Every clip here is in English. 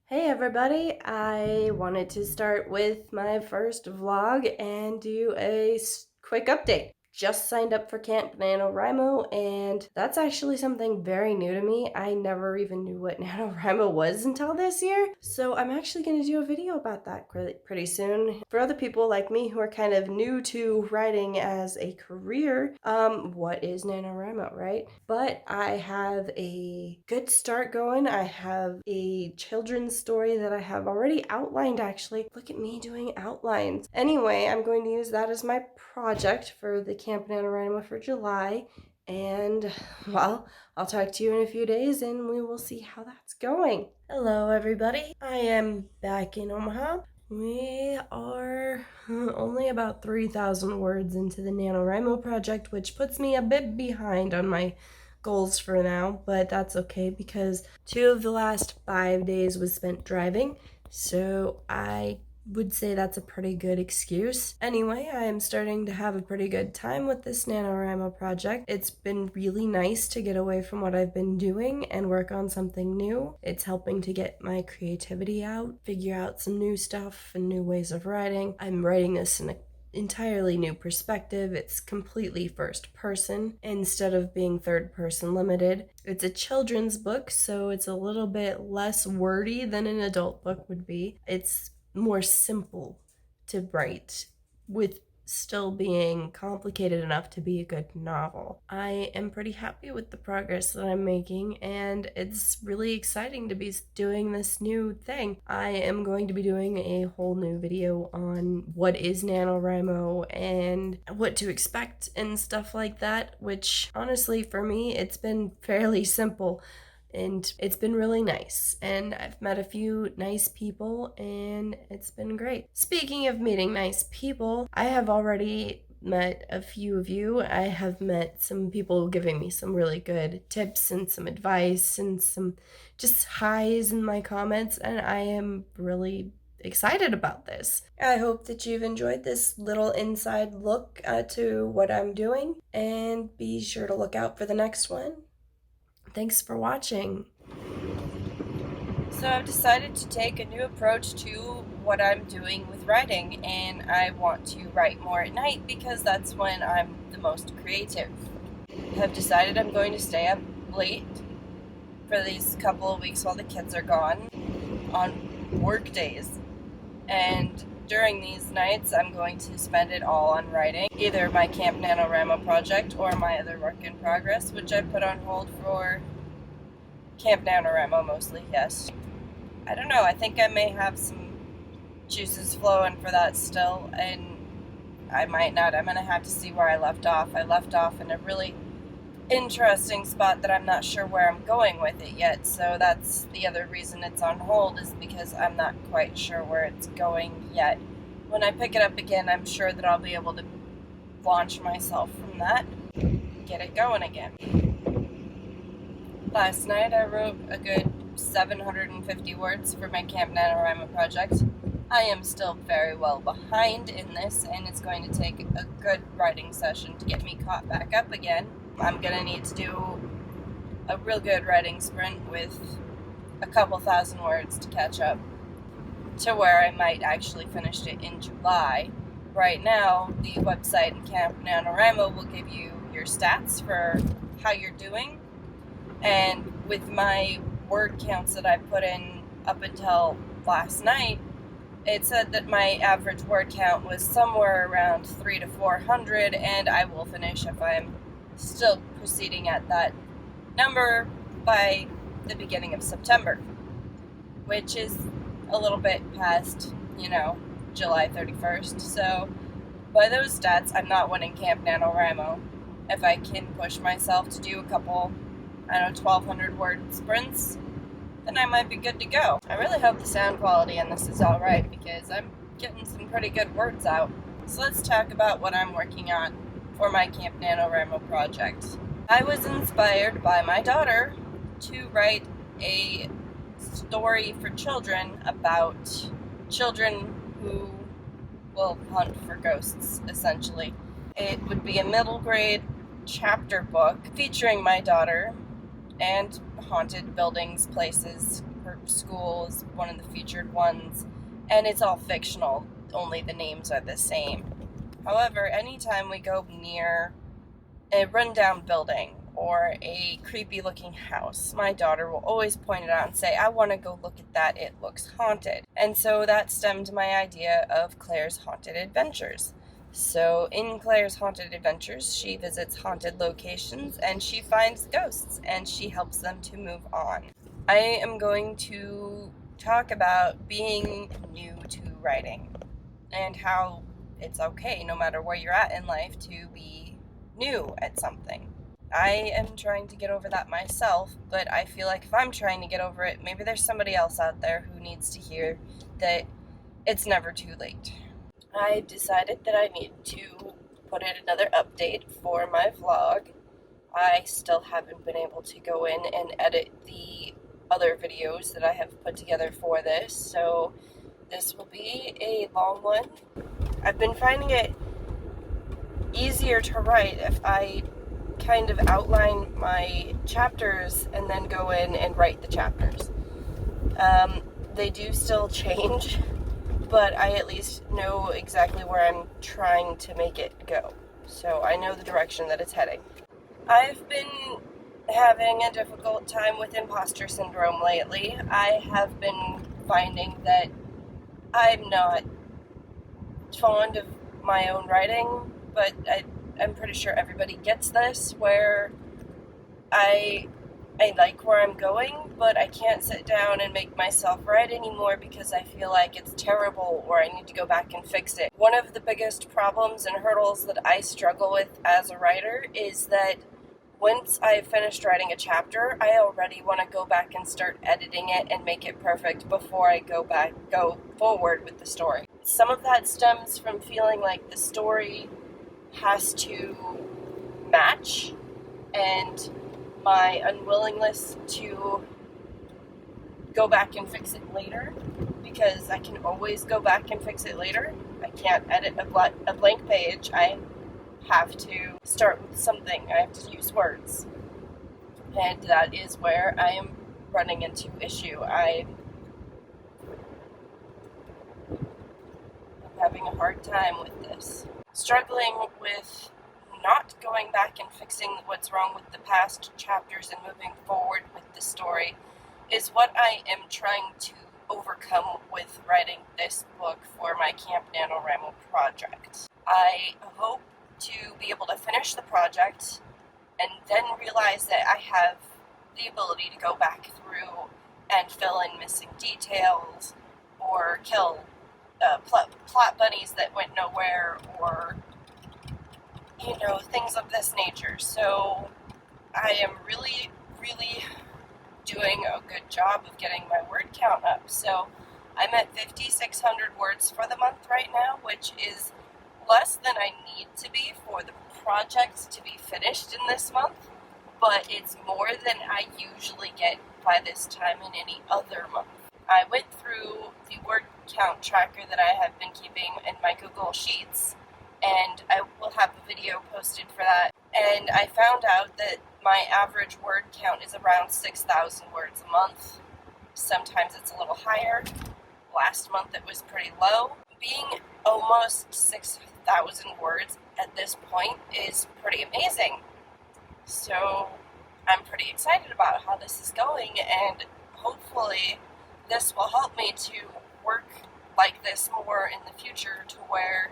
Hey everybody, I wanted to start with my first vlog and do a quick update. Just signed up for Camp Nanowrimo, and that's actually something very new to me. I never even knew what Nanowrimo was until this year, so I'm actually going to do a video about that pretty soon. For other people like me who are kind of new to writing as a career, what is Nanowrimo, right? But I have a good start going. I have a children's story that I have already outlined, actually. Look at me doing outlines. Anyway, I'm going to use that as my project for the Camp Nanowrimo for July. And, well, I'll talk to you in a few days and we will see how that's going. Hello, everybody. I am back in Omaha. We are only about 3,000 words into the NaNoWriMo project, which puts me a bit behind on my goals for now, but that's okay because 2 of the last 5 days was spent driving, so I would say that's a pretty good excuse. Anyway, I am starting to have a pretty good time with this NaNoWriMo project. It's been really nice to get away from what I've been doing and work on something new. It's helping to get my creativity out, figure out some new stuff and new ways of writing. I'm writing this in a entirely new perspective. It's completely first person instead of being third person limited. It's a children's book, so it's a little bit less wordy than an adult book would be. It's more simple to write with still being complicated enough to be a good novel. I am pretty happy with the progress that I'm making, and it's really exciting to be doing this new thing. I am going to be doing a whole new video on what is NaNoWriMo and what to expect and stuff like that, which honestly for me it's been fairly simple. And it's been really nice, and I've met a few nice people, and it's been great. Speaking of meeting nice people, I have already met a few of you. I have met some people giving me some really good tips and some advice and some just highs in my comments, and I am really excited about this. I hope that you've enjoyed this little inside look to what I'm doing, and be sure to look out for the next one. Thanks for watching. So I've decided to take a new approach to what I'm doing with writing, and I want to write more at night because that's when I'm the most creative. I've decided I'm going to stay up late for these couple of weeks while the kids are gone on work days, and during these nights I'm going to spend it all on writing, either my Camp Nanowrimo project or my other work in progress, which I put on hold for Camp Nanowrimo mostly, yes. I don't know, I think I may have some juices flowing for that still, and I might not. I'm going to have to see where I left off. I left off in a really interesting spot that I'm not sure where I'm going with it yet, so that's the other reason it's on hold, is because I'm not quite sure where it's going yet. When I pick it up again, I'm sure that I'll be able to launch myself from that, get it going again. Last night I wrote a good 750 words for my Camp Nanowrimo project. I am still very well behind in this, and it's going to take a good writing session to get me caught back up again. I'm going to need to do a real good writing sprint with a couple thousand words to catch up to where I might actually finish it in July. Right now, the website in Camp Nanowrimo will give you your stats for how you're doing, and with my word counts that I put in up until last night, it said that my average word count was somewhere around 300 to 400, and I will finish if I'm still proceeding at that number by the beginning of September, which is a little bit past, July 31st. So by those stats, I'm not winning Camp NaNoWrimo. If I can push myself to do a couple, 1,200 word sprints, then I might be good to go. I really hope the sound quality in this is alright, because I'm getting some pretty good words out. So let's talk about what I'm working on for my Camp Nanowrimo project. I was inspired by my daughter to write a story for children about children who will hunt for ghosts, essentially. It would be a middle grade chapter book featuring my daughter and haunted buildings, places, her school is one of the featured ones, and it's all fictional, only the names are the same. However, anytime we go near a rundown building or a creepy looking house, my daughter will always point it out and say, I want to go look at that, it looks haunted. And so that stemmed my idea of Claire's Haunted Adventures. So in Claire's Haunted Adventures, she visits haunted locations and she finds ghosts and she helps them to move on. I am going to talk about being new to writing and how it's okay, no matter where you're at in life, to be new at something. I am trying to get over that myself, but I feel like if I'm trying to get over it, maybe there's somebody else out there who needs to hear that it's never too late. I decided that I need to put in another update for my vlog. I still haven't been able to go in and edit the other videos that I have put together for this, so this will be a long one. I've been finding it easier to write if I kind of outline my chapters and then go in and write the chapters. They do still change, but I at least know exactly where I'm trying to make it go. So I know the direction that it's heading. I've been having a difficult time with imposter syndrome lately. I have been finding that I'm not fond of my own writing, but I'm pretty sure everybody gets this, where I like where I'm going, but I can't sit down and make myself write anymore because I feel like it's terrible or I need to go back and fix it. One of the biggest problems and hurdles that I struggle with as a writer is that once I've finished writing a chapter, I already want to go back and start editing it and make it perfect before I go forward with the story. Some of that stems from feeling like the story has to match, and my unwillingness to go back and fix it later, because I can always go back and fix it later. I can't edit a blank page. I have to start with something. I have to use words. And that is where I am running into issue. I'm having a hard time with this. Struggling with not going back and fixing what's wrong with the past chapters and moving forward with the story is what I am trying to overcome with writing this book for my Camp Nanowrimo project. I hope to be able to finish the project and then realize that I have the ability to go back through and fill in missing details or kill plot bunnies that went nowhere, or things of this nature. So I am really doing a good job of getting my word count up. So I'm at 5,600 words for the month right now, which is less than I need to be for the project to be finished in this month, but it's more than I usually get by this time in any other month. I went through the word count tracker that I have been keeping in my Google Sheets, and I will have a video posted for that. And I found out that my average word count is around 6,000 words a month. Sometimes it's a little higher. Last month it was pretty low. Being almost 6,000 words at this point is pretty amazing. So I'm pretty excited about how this is going, and hopefully this will help me to work like this more in the future, to where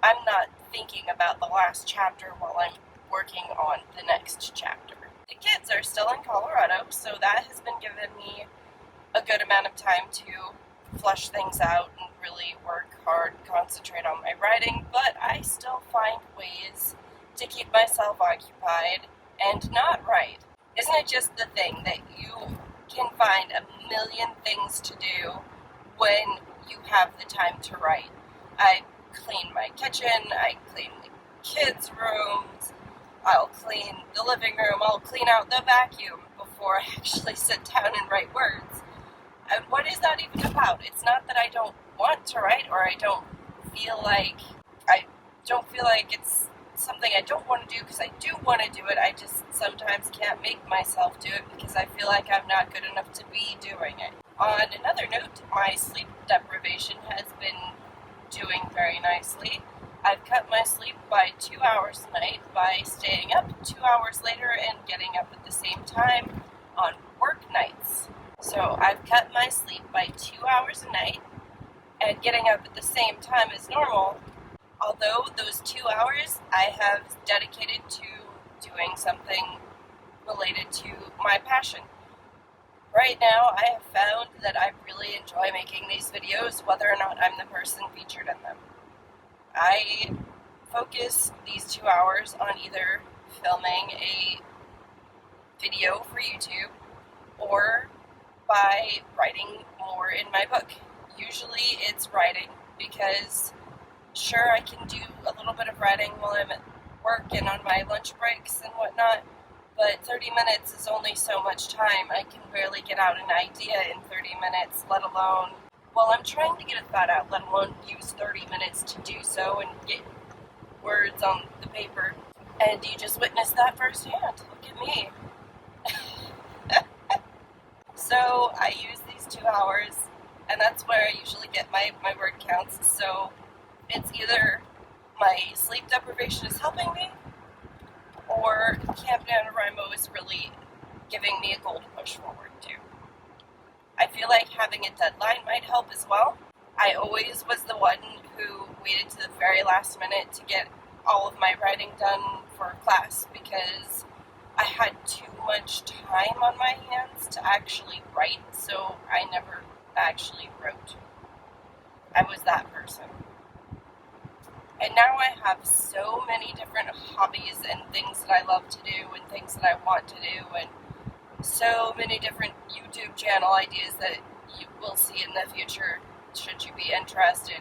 I'm not thinking about the last chapter while I'm working on the next chapter. The kids are still in Colorado, so that has been giving me a good amount of time to flush things out and really work hard, concentrate on my writing, but I still find ways to keep myself occupied and not write. Isn't it just the thing that you can find a million things to do when you have the time to write? I clean my kitchen, I clean the kids' rooms, I'll clean the living room, I'll clean out the vacuum before I actually sit down and write words. And what is that even about? It's not that I don't want to write, or I don't feel like it's something I don't want to do, because I do want to do it. I just sometimes can't make myself do it because I feel like I'm not good enough to be doing it. On another note, my sleep deprivation has been doing very nicely. I've cut my sleep by 2 hours a night by staying up 2 hours later and getting up at the same time on work nights. So I've cut my sleep by 2 hours a night and getting up at the same time as normal, although those 2 hours I have dedicated to doing something related to my passion. Right now, I have found that I really enjoy making these videos, whether or not I'm the person featured in them. I focus these 2 hours on either filming a video for YouTube or by writing more in my book. Usually it's writing because, sure, I can do a little bit of writing while I'm at work and on my lunch breaks and whatnot, but 30 minutes is only so much time. I can barely get out an idea in 30 minutes, let alone, well, I'm trying to get a thought out, let alone use 30 minutes to do so and get words on the paper. And you just witnessed that firsthand. Look at me. So I use these 2 hours, and that's where I usually get my word counts. So it's either my sleep deprivation is helping me, or Camp Nanowrimo is really giving me a goal to push forward to. I feel like having a deadline might help as well. I always was the one who waited to the very last minute to get all of my writing done for class because I had too much time on my hands to actually write, so I never actually wrote. I was that person. And now I have so many different hobbies and things that I love to do and things that I want to do and so many different YouTube channel ideas that you will see in the future should you be interested.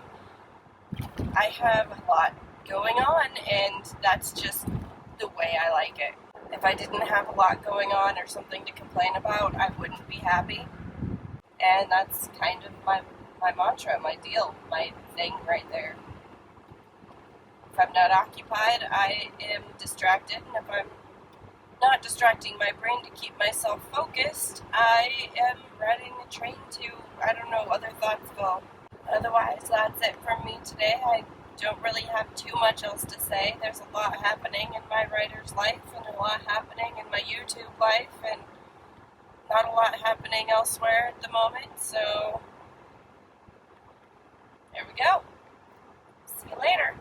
I have a lot going on, and that's just the way I like it. If I didn't have a lot going on or something to complain about, I wouldn't be happy. And that's kind of my mantra, my deal, my thing right there. If I'm not occupied, I am distracted, and if I'm not distracting my brain to keep myself focused, I am riding a train to, other thoughts go. Otherwise, that's it from me today. I don't really have too much else to say. There's a lot happening in my writer's life, and a lot happening in my YouTube life, and not a lot happening elsewhere at the moment, so there we go. See you later.